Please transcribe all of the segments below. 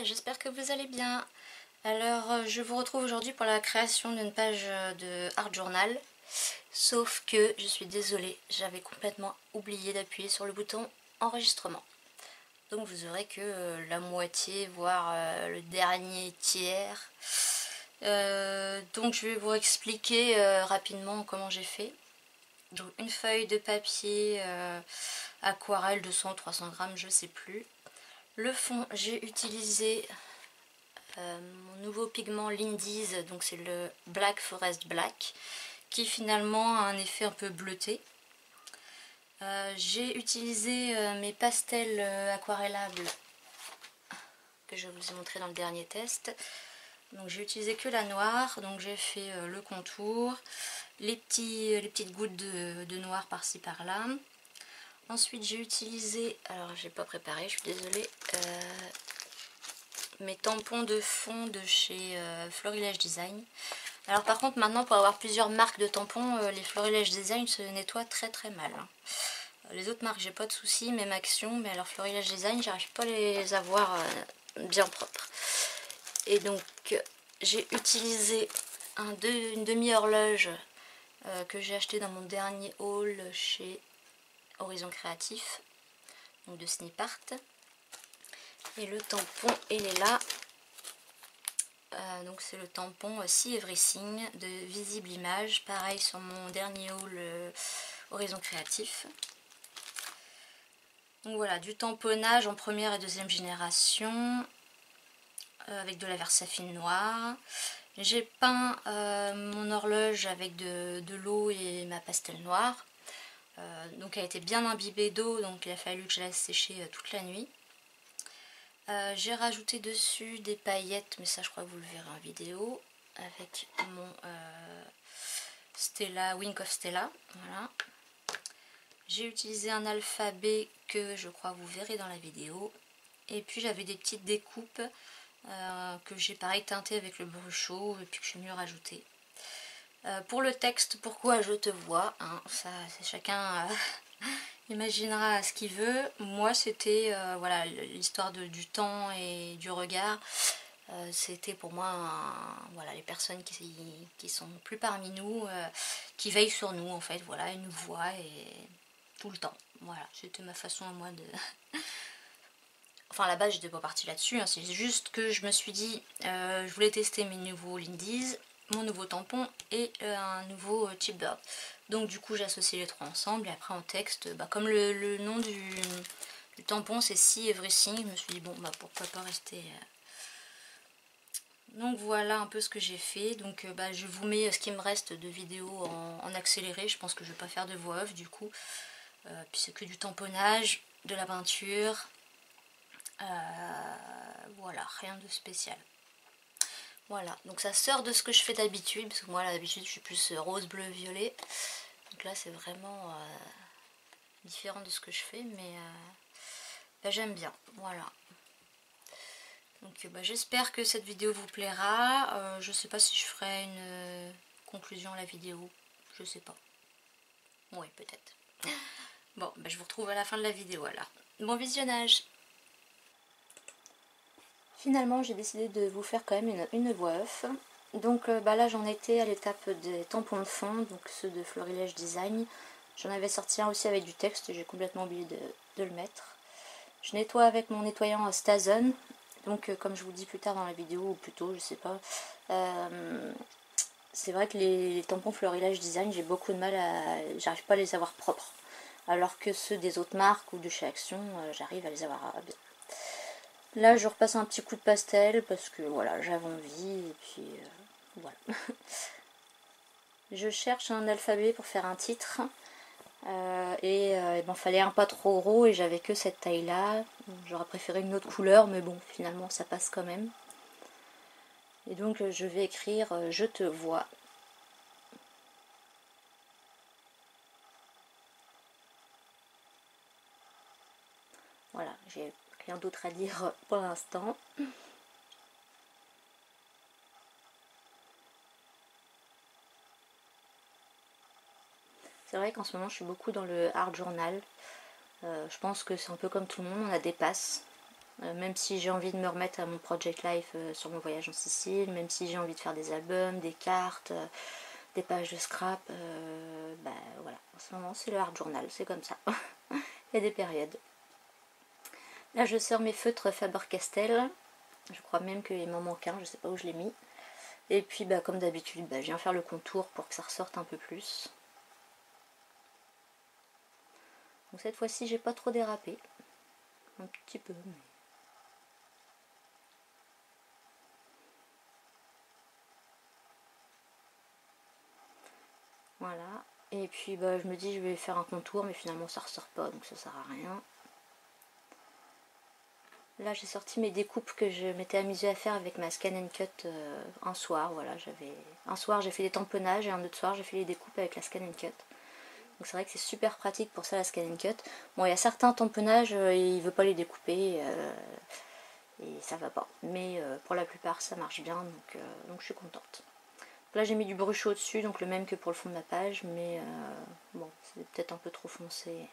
j'espère que vous allez bien. Alors je vous retrouve aujourd'hui pour la création d'une page de Art Journal. Sauf que je suis désolée, j'avais complètement oublié d'appuyer sur le bouton enregistrement. Donc vous aurez que la moitié, voire le dernier tiers. Donc je vais vous expliquer rapidement comment j'ai fait. Donc une feuille de papier aquarelle 200-300 grammes, je sais plus. Le fond, j'ai utilisé mon nouveau pigment Lindy's, donc c'est le Black Forest Black, qui finalement a un effet un peu bleuté. J'ai utilisé mes pastels aquarellables que je vous ai montré dans le dernier test. Donc j'ai utilisé que la noire, donc j'ai fait le contour, les petites gouttes de noir par-ci par-là. Ensuite j'ai utilisé, alors j'ai pas préparé, je suis désolée, mes tampons de fond de chez Florilège Design. Alors par contre maintenant pour avoir plusieurs marques de tampons, les Florilège Design se nettoient très très mal. Les autres marques j'ai pas de soucis, même Action, mais alors Florilège Design j'arrive pas à les avoir bien propres. Et donc j'ai utilisé une demi-horloge que j'ai acheté dans mon dernier haul chez Horizon Créatif, donc de Snipart. Et le tampon il est là. Donc c'est le tampon See Everything de Visible Image, pareil sur mon dernier haul Horizon Créatif. Donc voilà, du tamponnage en première et deuxième génération avec de la Versafine noire. J'ai peint mon horloge avec de l'eau et ma pastel noire. Donc elle était bien imbibée d'eau, donc il a fallu que je la laisse sécher toute la nuit. J'ai rajouté dessus des paillettes, mais ça je crois que vous le verrez en vidéo, avec mon Stella, Wink of Stella. Voilà. J'ai utilisé un alphabet que je crois que vous verrez dans la vidéo. Et puis j'avais des petites découpes que j'ai pareil teinté avec le brushot et puis que je suis venue rajouter. Pour le texte, pourquoi je te vois, hein, ça c'est chacun imaginera ce qu'il veut. Moi c'était voilà, l'histoire du temps et du regard. C'était pour moi voilà, les personnes qui sont plus parmi nous, qui veillent sur nous en fait, voilà, ils nous voient et tout le temps. Voilà, c'était ma façon à moi de... Enfin à la base j'étais pas partie là-dessus, hein, c'est juste que je me suis dit, je voulais tester mes nouveaux Lindy's, mon nouveau tampon et un nouveau Chipbird. Donc du coup j'ai associé les trois ensemble et après en texte, comme le nom du tampon c'est See Everything, je me suis dit bon pourquoi pas rester... Donc voilà un peu ce que j'ai fait. Donc je vous mets ce qui me reste de vidéos en accéléré. Je pense que je ne vais pas faire de voix off du coup. Puis c'est que du tamponnage, de la peinture. Voilà, rien de spécial. Voilà, donc ça sort de ce que je fais d'habitude. Parce que moi d'habitude je suis plus rose, bleu, violet. Donc là c'est vraiment différent de ce que je fais. Mais j'aime bien. Voilà. Donc j'espère que cette vidéo vous plaira. Je sais pas si je ferai une conclusion à la vidéo. Je sais pas. Oui, peut-être. Bon, je vous retrouve à la fin de la vidéo alors. Bon visionnage. Finalement, j'ai décidé de vous faire quand même une voix off. Donc là, j'en étais à l'étape des tampons de fond, donc ceux de Florilège Design. J'en avais sorti un aussi avec du texte, j'ai complètement oublié de le mettre. Je nettoie avec mon nettoyant Stazone. Donc comme je vous dis plus tard dans la vidéo, ou plus tôt, je sais pas, c'est vrai que les tampons Florilège Design, j'ai beaucoup de mal à... J'arrive pas à les avoir propres. Alors que ceux des autres marques ou de chez Action, j'arrive à les avoir bien. Là je repasse un petit coup de pastel parce que voilà, j'avais envie et puis voilà. Je cherche un alphabet pour faire un titre. Fallait un pas trop gros et j'avais que cette taille là. J'aurais préféré une autre couleur mais bon finalement ça passe quand même. Et donc je vais écrire je te vois. Voilà, j'ai rien d'autre à dire pour l'instant. C'est vrai qu'en ce moment je suis beaucoup dans le art journal. Je pense que c'est un peu comme tout le monde, on a des passes. Même si j'ai envie de me remettre à mon Project Life sur mon voyage en Sicile, même si j'ai envie de faire des albums, des cartes, des pages de scrap, bah voilà, en ce moment c'est le hard journal, c'est comme ça. Il y a des périodes. Là je sors mes feutres Faber-Castell, je crois même qu'il m'en manque un, je sais pas où je l'ai mis. Et puis bah, comme d'habitude, bah, je viens faire le contour pour que ça ressorte un peu plus. Donc cette fois-ci j'ai pas trop dérapé, un petit peu. Mais... voilà, et puis bah, je me dis je vais faire un contour, mais finalement ça ressort pas, donc ça sert à rien. Là j'ai sorti mes découpes que je m'étais amusée à faire avec ma Scan & Cut un soir. Voilà, un soir j'ai fait des tamponnages et un autre soir j'ai fait les découpes avec la Scan & Cut. Donc c'est vrai que c'est super pratique pour ça la Scan & Cut. Bon, il y a certains tamponnages, il ne veut pas les découper et ça va pas. Mais pour la plupart ça marche bien, donc je suis contente. Là j'ai mis du brush au-dessus, donc le même que pour le fond de ma page, mais bon, c'est peut-être un peu trop foncé.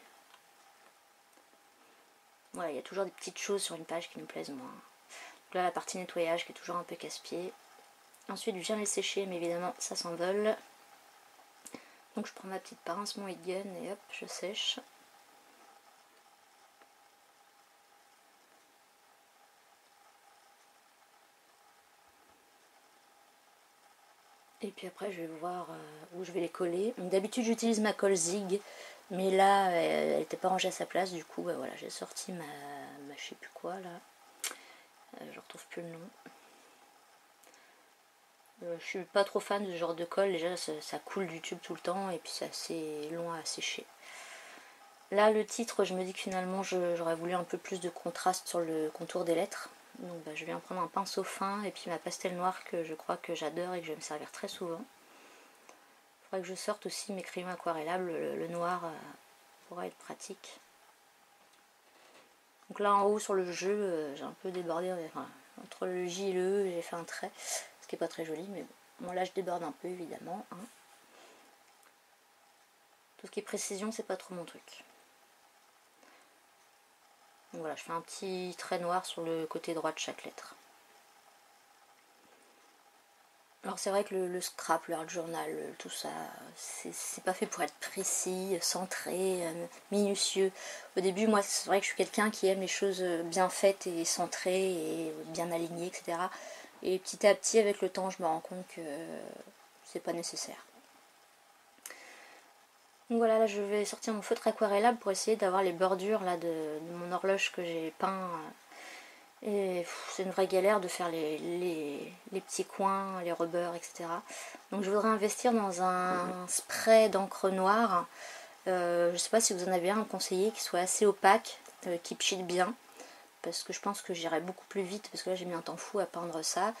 Voilà, il y a toujours des petites choses sur une page qui nous plaisent moins. Donc là la partie nettoyage qui est toujours un peu casse-pied. Ensuite je viens les sécher, mais évidemment ça s'envole. Donc je prends ma petite pince, mon heat gun et hop, je sèche. Et puis après je vais voir où je vais les coller. D'habitude j'utilise ma colle Zig, mais là elle n'était pas rangée à sa place, du coup bah, voilà, j'ai sorti ma je sais plus quoi là. Je retrouve plus le nom. Je suis pas trop fan de ce genre de colle, déjà ça coule du tube tout le temps et puis c'est assez long à sécher. Là le titre, je me dis que finalement j'aurais voulu un peu plus de contraste sur le contour des lettres. Donc bah, je viens prendre un pinceau fin et puis ma pastel noire que je crois que j'adore et que je vais me servir très souvent. Il faudrait que je sorte aussi mes crayons aquarellables, le noir pourra être pratique. Donc là en haut sur le jeu, j'ai un peu débordé, enfin, entre le J et le E, j'ai fait un trait, ce qui n'est pas très joli, mais bon là je déborde un peu évidemment. Hein. Tout ce qui est précision, c'est pas trop mon truc. Donc voilà, je fais un petit trait noir sur le côté droit de chaque lettre. Alors c'est vrai que le scrap, le hard journal, tout ça, c'est pas fait pour être précis, centré, minutieux. Au début, moi, c'est vrai que je suis quelqu'un qui aime les choses bien faites et centrées et bien alignées, etc. Et petit à petit, avec le temps, je me rends compte que c'est pas nécessaire. Donc voilà, là je vais sortir mon feutre aquarellable pour essayer d'avoir les bordures là, de mon horloge que j'ai peint. Et c'est une vraie galère de faire les petits coins, les rubbers, etc. Donc je voudrais investir dans un spray d'encre noire. Je ne sais pas si vous en avez un conseiller qui soit assez opaque, qui pchite bien. Parce que je pense que j'irai beaucoup plus vite, parce que là j'ai mis un temps fou à peindre ça.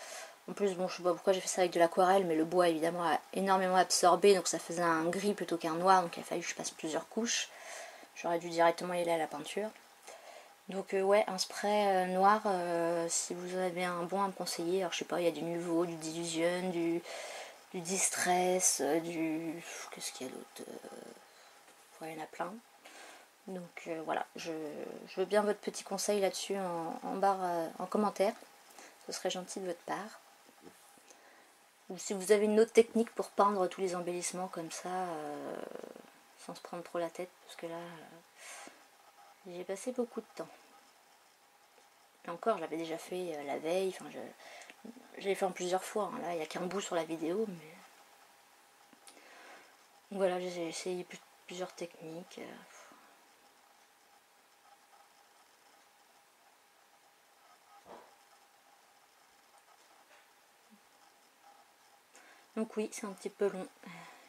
En plus, bon, je sais pas pourquoi j'ai fait ça avec de l'aquarelle, mais le bois évidemment a énormément absorbé, donc ça faisait un gris plutôt qu'un noir, donc il a fallu que je passe plusieurs couches. J'aurais dû directement y aller à la peinture. Donc ouais, un spray noir, si vous en avez un bon à me conseiller. Alors je sais pas, il y a du Nuvo, du Dilution, du Distress, qu'est-ce qu'il y a d'autre, il y en a plein. Donc voilà, je veux bien votre petit conseil là-dessus en barre, en commentaire. Ce serait gentil de votre part. Ou si vous avez une autre technique pour peindre tous les embellissements comme ça, sans se prendre trop la tête, parce que là, j'ai passé beaucoup de temps. Et encore, je l'avais déjà fait la veille, enfin, je l'ai fait en plusieurs fois. Hein. Là, il n'y a qu'un bout sur la vidéo, mais... Donc voilà, j'ai essayé plusieurs techniques. Donc oui, c'est un petit peu long.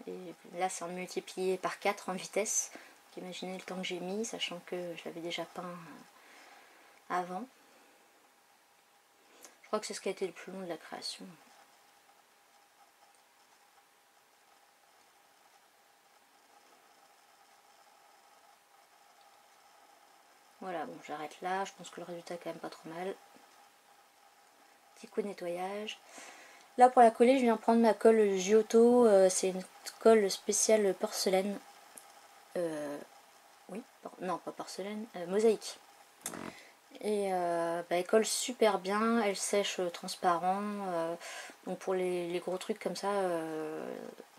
Et là, c'est multiplié par 4 en vitesse. Donc imaginez le temps que j'ai mis, sachant que je l'avais déjà peint avant. Je crois que c'est ce qui a été le plus long de la création. Voilà, bon, j'arrête là. Je pense que le résultat est quand même pas trop mal. Petit coup de nettoyage. Là, pour la coller, je viens prendre ma colle Giotto. C'est une colle spéciale porcelaine. Oui, non, pas porcelaine, mosaïque. Et elle colle super bien, elle sèche transparent. Donc pour les gros trucs comme ça,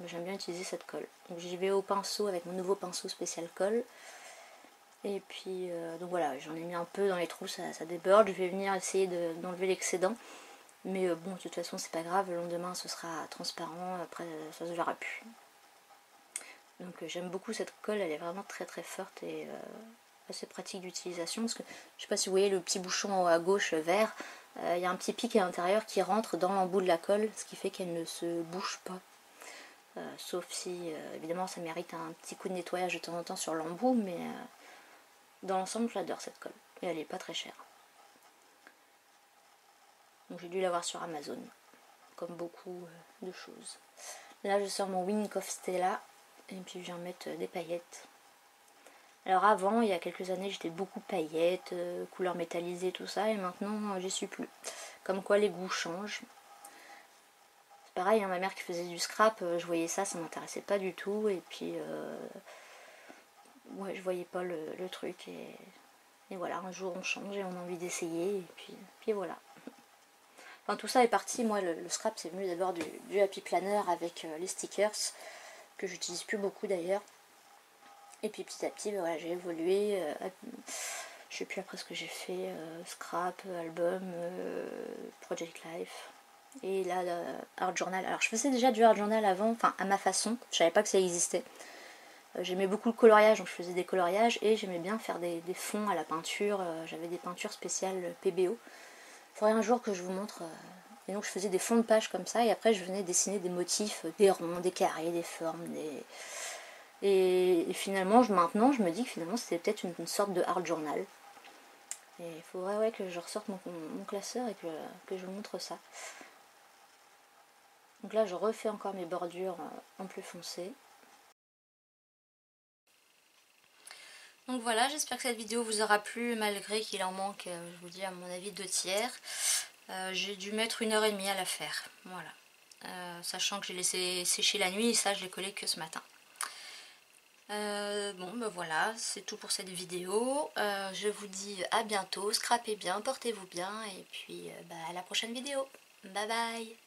j'aime bien utiliser cette colle. Donc j'y vais au pinceau avec mon nouveau pinceau spécial colle. Et puis donc voilà, j'en ai mis un peu dans les trous, ça déborde. Je vais venir essayer d'enlever l'excédent. Mais bon, de toute façon c'est pas grave, le lendemain ce sera transparent, après ça se verra plus. Donc j'aime beaucoup cette colle, elle est vraiment très très forte et assez pratique d'utilisation. Parce que je sais pas si vous voyez le petit bouchon en haut à gauche vert, il y a un petit pic à l'intérieur qui rentre dans l'embout de la colle, ce qui fait qu'elle ne se bouge pas. Sauf si évidemment ça mérite un petit coup de nettoyage de temps en temps sur l'embout, mais dans l'ensemble j'adore cette colle et elle est pas très chère. Donc j'ai dû l'avoir sur Amazon, comme beaucoup de choses. Là je sors mon Wink of Stella et puis je viens mettre des paillettes. Alors avant, il y a quelques années, j'étais beaucoup paillettes, couleurs métallisées, tout ça, et maintenant j'y suis plus. Comme quoi les goûts changent. C'est pareil, hein, ma mère qui faisait du scrap, je voyais ça, ça m'intéressait pas du tout, et puis ouais, je voyais pas le truc, et voilà, un jour on change et on a envie d'essayer, et puis voilà. Enfin tout ça est parti, moi le scrap c'est venu d'abord du Happy Planner avec les stickers, que j'utilise plus beaucoup d'ailleurs. Et puis petit à petit, voilà, j'ai évolué. Je sais plus après ce que j'ai fait. Scrap, album, Project Life. Et là, Art Journal. Alors je faisais déjà du Art Journal avant, enfin à ma façon. Je savais pas que ça existait. J'aimais beaucoup le coloriage, donc je faisais des coloriages. Et j'aimais bien faire des fonds à la peinture. J'avais des peintures spéciales PBO. Il faudrait un jour que je vous montre. Et donc je faisais des fonds de page comme ça. Et après je venais dessiner des motifs, des ronds, des carrés, des formes, des... Et finalement, maintenant, je me dis que finalement, c'était peut-être une sorte de art journal. Et il faudrait ouais, que je ressorte mon classeur et que je vous montre ça. Donc là, je refais encore mes bordures en plus foncé. Donc voilà, j'espère que cette vidéo vous aura plu, malgré qu'il en manque, je vous dis, à mon avis, 2/3. J'ai dû mettre 1h30 à la faire. Voilà. Sachant que j'ai laissé sécher la nuit et ça, je l'ai collé que ce matin. Bon ben voilà, c'est tout pour cette vidéo. Je vous dis à bientôt, scrapez bien, portez-vous bien et puis à la prochaine vidéo. Bye bye.